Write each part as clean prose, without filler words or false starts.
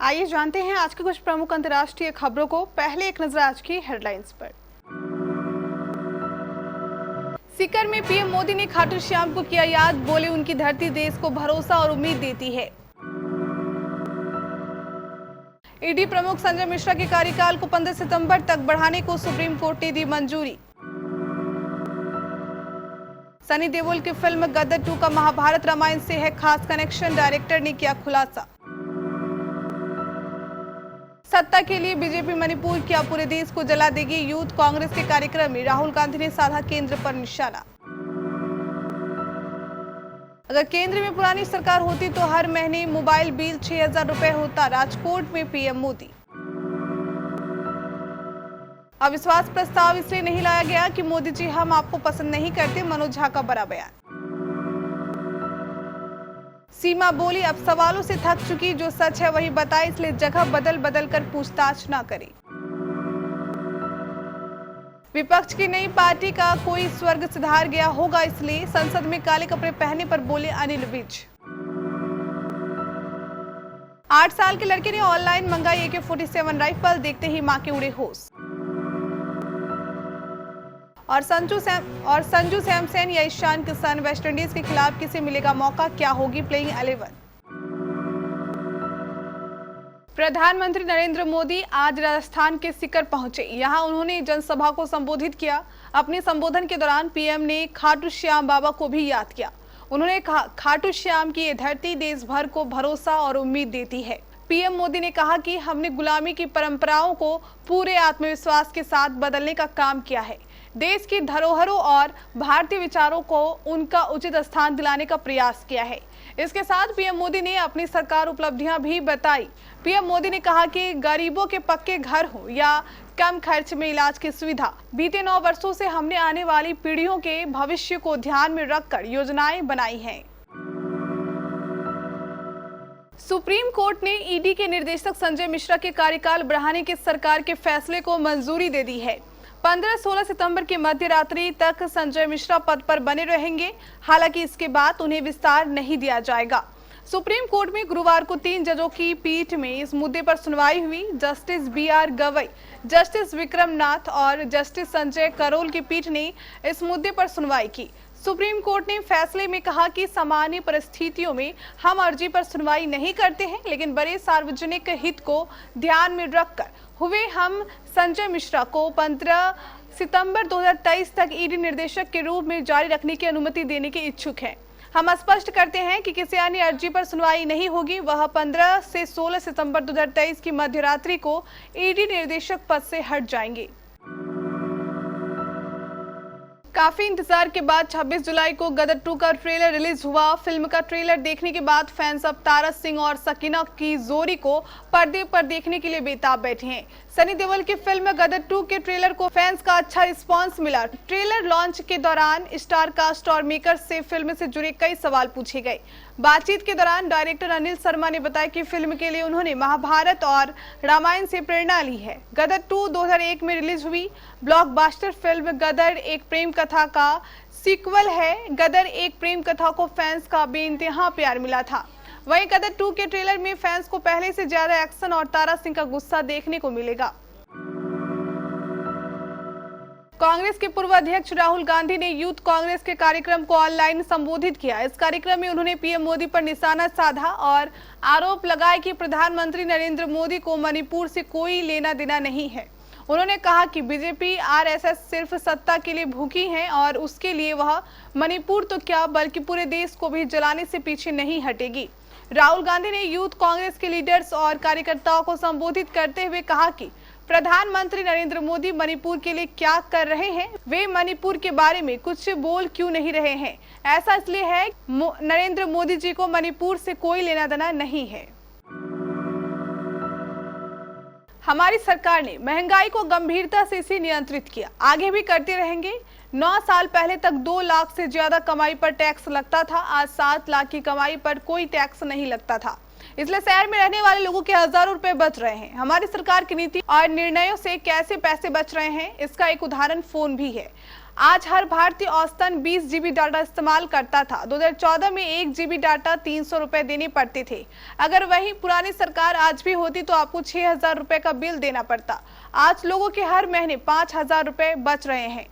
आइए जानते हैं आज के कुछ प्रमुख अंतर्राष्ट्रीय खबरों को। पहले एक नजर आज की हेडलाइंस पर। सीकर में पीएम मोदी ने खाटू श्याम को किया याद, बोले उनकी धरती देश को भरोसा और उम्मीद देती है। ईडी प्रमुख संजय मिश्रा के कार्यकाल को 15 सितंबर तक बढ़ाने को सुप्रीम कोर्ट ने दी मंजूरी। सनी देओल की फिल्म गदर 2 का महाभारत रामायण से है खास कनेक्शन, डायरेक्टर ने किया खुलासा। सत्ता के लिए बीजेपी मणिपुर क्या पूरे देश को जला देगी, यूथ कांग्रेस के कार्यक्रम में राहुल गांधी ने साधा केंद्र पर निशाना। अगर केंद्र में पुरानी सरकार होती तो हर महीने मोबाइल बिल 6000 रुपए होता, राजकोट में पीएम मोदी। अविश्वास प्रस्ताव इसलिए नहीं लाया गया कि मोदी जी हम आपको पसंद नहीं करते, मनोज झा का बड़ा बयान। सीमा बोली अब सवालों से थक चुकी, जो सच है वही बताए, इसलिए जगह बदल बदल कर पूछताछ न करें। विपक्ष की नई पार्टी का कोई स्वर्ग सुधार गया होगा, इसलिए संसद में काले कपड़े पहनने पर बोले अनिल विज। 8 साल के लड़के ने ऑनलाइन मंगाई AK-47 राइफल, देखते ही मां के उड़े होश। और संजू सैमसन या ईशान किशन, वेस्टइंडीज के खिलाफ किसे मिलेगा मौका, क्या होगी प्लेइंग 11। प्रधानमंत्री नरेंद्र मोदी आज राजस्थान के सीकर पहुंचे। यहां उन्होंने जनसभा को संबोधित किया। अपने संबोधन के दौरान पीएम ने खाटू श्याम बाबा को भी याद किया। उन्होंने कहा, खाटू श्याम की ये धरती देश भर को भरोसा और उम्मीद देती है। पीएम मोदी ने कहा कि हमने गुलामी की परंपराओं को पूरे आत्मविश्वास के साथ बदलने का काम किया है। देश की धरोहरों और भारतीय विचारों को उनका उचित स्थान दिलाने का प्रयास किया है। इसके साथ पीएम मोदी ने अपनी सरकार उपलब्धियां भी बताई। पीएम मोदी ने कहा कि गरीबों के पक्के घर हो या कम खर्च में इलाज की सुविधा, बीते 9 वर्षों से हमने आने वाली पीढ़ियों के भविष्य को ध्यान में रखकर योजनाएं बनाई हैं। सुप्रीम कोर्ट ने ईडी के निर्देशक संजय मिश्रा के कार्यकाल बढ़ाने के सरकार के फैसले को मंजूरी दे दी है। 15-16 सितंबर की मध्य रात्रि तक संजय मिश्रा पद पर बने रहेंगे। हालांकि इसके बाद उन्हें विस्तार नहीं दिया जाएगा। सुप्रीम कोर्ट में गुरुवार को 3 जजों की पीठ में इस मुद्दे पर सुनवाई हुई। Justice BR Gavai, justice Vikram Nath और जस्टिस संजय करोल की पीठ ने इस मुद्दे पर सुनवाई की। सुप्रीम कोर्ट ने फैसले में कहा कि सामान्य परिस्थितियों में हम अर्जी पर सुनवाई नहीं करते हैं, लेकिन बड़े सार्वजनिक हित को ध्यान में रखकर हुए हम संजय मिश्रा को 15 सितंबर 2023 तक ईडी निर्देशक के रूप में जारी रखने की अनुमति देने के इच्छुक हैं। हम स्पष्ट करते हैं कि किसी अन्य अर्जी पर सुनवाई नहीं होगी। वह 15 से 16 सितंबर 2023 की मध्य रात्रि को ईडी निर्देशक पद से हट जाएंगे। काफी इंतजार के बाद 26 जुलाई को गदर 2 का ट्रेलर रिलीज हुआ। फिल्म का ट्रेलर देखने के बाद फैंस अब तारा सिंह और सकीना की जोड़ी को पर्दे पर देखने के लिए बेताब बैठे हैं। सनी देओल की फिल्म गदर 2 के ट्रेलर को फैंस का अच्छा रिस्पांस मिला। ट्रेलर लॉन्च के दौरान स्टार कास्ट और मेकर्स से फिल्म से जुड़े कई सवाल पूछे गए। बातचीत के दौरान डायरेक्टर अनिल शर्मा ने बताया कि फिल्म के लिए उन्होंने महाभारत और रामायण से प्रेरणा ली है। गदर 2 2001 में रिलीज हुई ब्लॉकबस्टर फिल्म गदर एक प्रेम कथा का सीक्वल है। गदर एक प्रेम कथा को फैंस का बेइंतहा प्यार मिला था। वहीं गदर 2 के ट्रेलर में फैंस को पहले से ज्यादा एक्शन और तारा सिंह का गुस्सा देखने को मिलेगा। कांग्रेस के पूर्व अध्यक्ष राहुल गांधी ने यूथ कांग्रेस के कार्यक्रम को ऑनलाइन संबोधित किया। इस कार्यक्रम में उन्होंने पीएम मोदी पर निशाना साधा और आरोप लगाया कि प्रधानमंत्री नरेंद्र मोदी को मणिपुर से कोई लेना देना नहीं है। उन्होंने कहा कि बीजेपी RSS सिर्फ सत्ता के लिए भूखी है और उसके लिए वह मणिपुर तो क्या बल्कि पूरे देश को भी जलाने से पीछे नहीं हटेगी। राहुल गांधी ने यूथ कांग्रेस के लीडर्स और कार्यकर्ताओं को संबोधित करते हुए कहा कि प्रधानमंत्री नरेंद्र मोदी मणिपुर के लिए क्या कर रहे हैं, वे मणिपुर के बारे में कुछ बोल क्यों नहीं रहे हैं। ऐसा इसलिए है नरेंद्र मोदी जी को मणिपुर से कोई लेना देना नहीं है। हमारी सरकार ने महंगाई को गंभीरता से इसे नियंत्रित किया, आगे भी करते रहेंगे। 9 साल पहले तक 2 लाख से ज्यादा कमाई पर टैक्स लगता था, आज 7 लाख की कमाई पर कोई टैक्स नहीं लगता था। इसलिए शहर में रहने वाले लोगों के हजारों रुपए बच रहे हैं। हमारी सरकार की नीति और निर्णयों से कैसे पैसे बच रहे हैं, इसका एक उदाहरण फोन भी है। आज हर भारतीय औसतन 20 GB डाटा इस्तेमाल करता था। 2014 में 1 GB डाटा 300 रुपए देने पड़ते थे। अगर वही पुरानी सरकार आज भी होती तो आपको 6,000 रुपए का बिल देना पड़ता। आज लोगों के हर महीने 5,000 रुपए बच रहे हैं।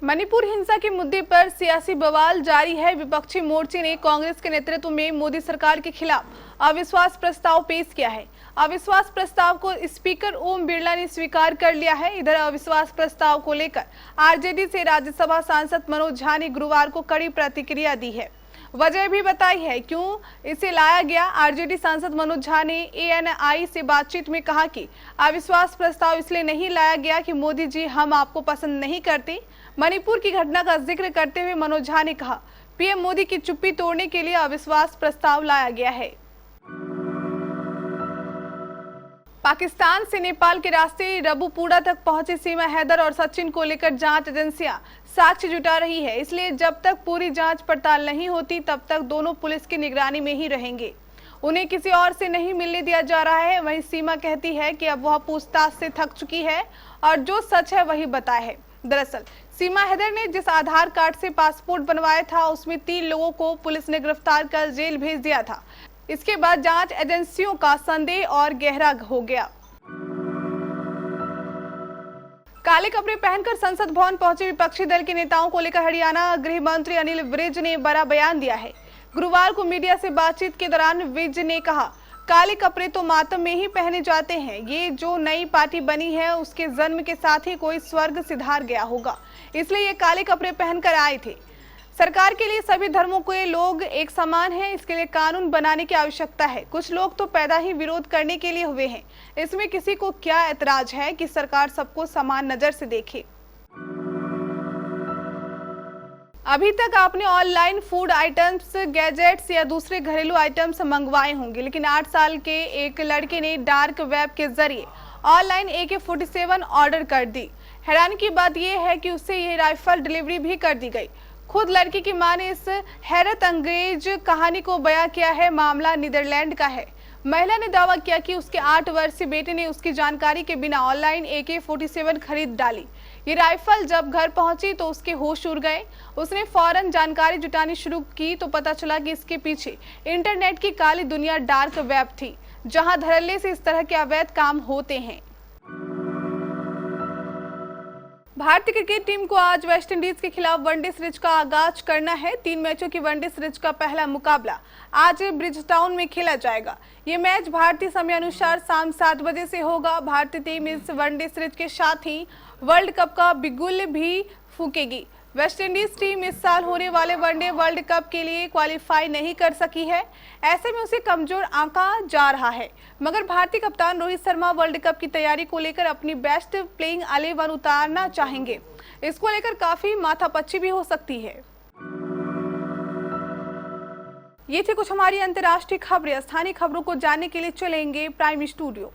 मणिपुर हिंसा के मुद्दे पर सियासी बवाल जारी है। विपक्षी मोर्चे ने कांग्रेस के नेतृत्व में मोदी सरकार के खिलाफ अविश्वास प्रस्ताव पेश किया है। अविश्वास प्रस्ताव को स्पीकर ओम बिरला ने स्वीकार कर लिया है। इधर अविश्वास प्रस्ताव को लेकर आरजेडी से राज्यसभा सांसद मनोज झा ने गुरुवार को कड़ी प्रतिक्रिया दी है। वजह भी बताई है क्यों इसे लाया गया। आरजेडी सांसद मनोज झा ने एएनआई से बातचीत में कहा कि अविश्वास प्रस्ताव इसलिए नहीं लाया गया कि मोदी जी हम आपको पसंद नहीं करते। मणिपुर की घटना का जिक्र करते हुए मनोज झा ने कहा पीएम मोदी की चुप्पी तोड़ने के लिए अविश्वास प्रस्ताव लाया गया है। पाकिस्तान से नेपाल के रास्ते रबुपुरा तक पहुंची सीमा हैदर और सचिन को लेकर जांच एजेंसियां साक्ष्य जुटा रही है। इसलिए जब तक पूरी जांच पड़ताल नहीं होती तब तक दोनों पुलिस की निगरानी में ही रहेंगे। उन्हें किसी और से नहीं मिलने दिया जा रहा है। वहीं सीमा कहती है कि अब वह पूछताछ से थक चुकी है और जो सच है वही बताया है। दरअसल सीमा हैदर ने जिस आधार कार्ड से पासपोर्ट बनवाया था उसमें 3 लोगों को पुलिस ने गिरफ्तार कर जेल भेज दिया था। इसके बाद जांच एजेंसियों का संदेह और गहरा हो गया। काले कपड़े पहनकर संसद भवन पहुंचे विपक्षी दल के नेताओं को लेकर हरियाणा गृह मंत्री अनिल विज ने बड़ा बयान दिया है। गुरुवार को मीडिया से बातचीत के दौरान विज ने कहा काले कपड़े तो मातम में ही पहने जाते हैं। ये जो नई पार्टी बनी है उसके जन्म के साथ ही कोई स्वर्ग सिधार गया होगा, इसलिए ये काले कपड़े पहनकर आए थे। सरकार के लिए सभी धर्मों के लोग एक समान हैं, इसके लिए कानून बनाने की आवश्यकता है। कुछ लोग तो पैदा ही विरोध करने के लिए हुए हैं। इसमें किसी को क्या ऐतराज है कि सरकार सबको समान नजर से देखे। अभी तक आपने ऑनलाइन फूड आइटम्स, गैजेट्स या दूसरे घरेलू आइटम्स मंगवाए होंगे, लेकिन 8 साल के एक लड़के ने डार्क वेब के जरिए ऑनलाइन AK-47 ऑर्डर कर दी। हैरानी की बात यह है कि उससे ये राइफल डिलीवरी भी कर दी गई। खुद लड़की की मां ने इस हैरत अंगेज कहानी को बयां किया है। मामला नीदरलैंड का है। महिला ने दावा किया कि उसके 8 वर्षीय बेटे ने उसकी जानकारी के बिना ऑनलाइन AK-47 खरीद डाली। ये राइफल जब घर पहुंची तो उसके होश उड़ गए। उसने फौरन जानकारी जुटानी शुरू की तो पता चला कि इसके पीछे इंटरनेट की काली दुनिया डार्क वेब थी, जहां धड़ल्ले से इस तरह के अवैध काम होते हैं। भारतीय क्रिकेट टीम को आज वेस्टइंडीज के खिलाफ वनडे सीरीज का आगाज करना है। 3 मैचों की वनडे सीरीज का पहला मुकाबला आज ब्रिजटाउन में खेला जाएगा। ये मैच भारतीय समय अनुसार शाम 7 बजे से होगा। भारतीय टीम इस वनडे सीरीज के साथ ही वर्ल्ड कप का बिगुल भी फूकेगी। वेस्टइंडीज टीम इस साल होने वाले वनडे वर्ल्ड कप के लिए क्वालिफाई नहीं कर सकी है। ऐसे में उसे कमजोर आंका जा रहा है। मगर भारतीय कप्तान रोहित शर्मा वर्ल्ड कप की तैयारी को लेकर अपनी बेस्ट प्लेइंग 11 उतारना चाहेंगे। इसको लेकर काफी माथापच्ची भी हो सकती है। ये थी कुछ हमारी अंतर्राष्ट्रीय खबरें। स्थानीय खबरों को जानने के लिए चलेंगे प्राइम स्टूडियो।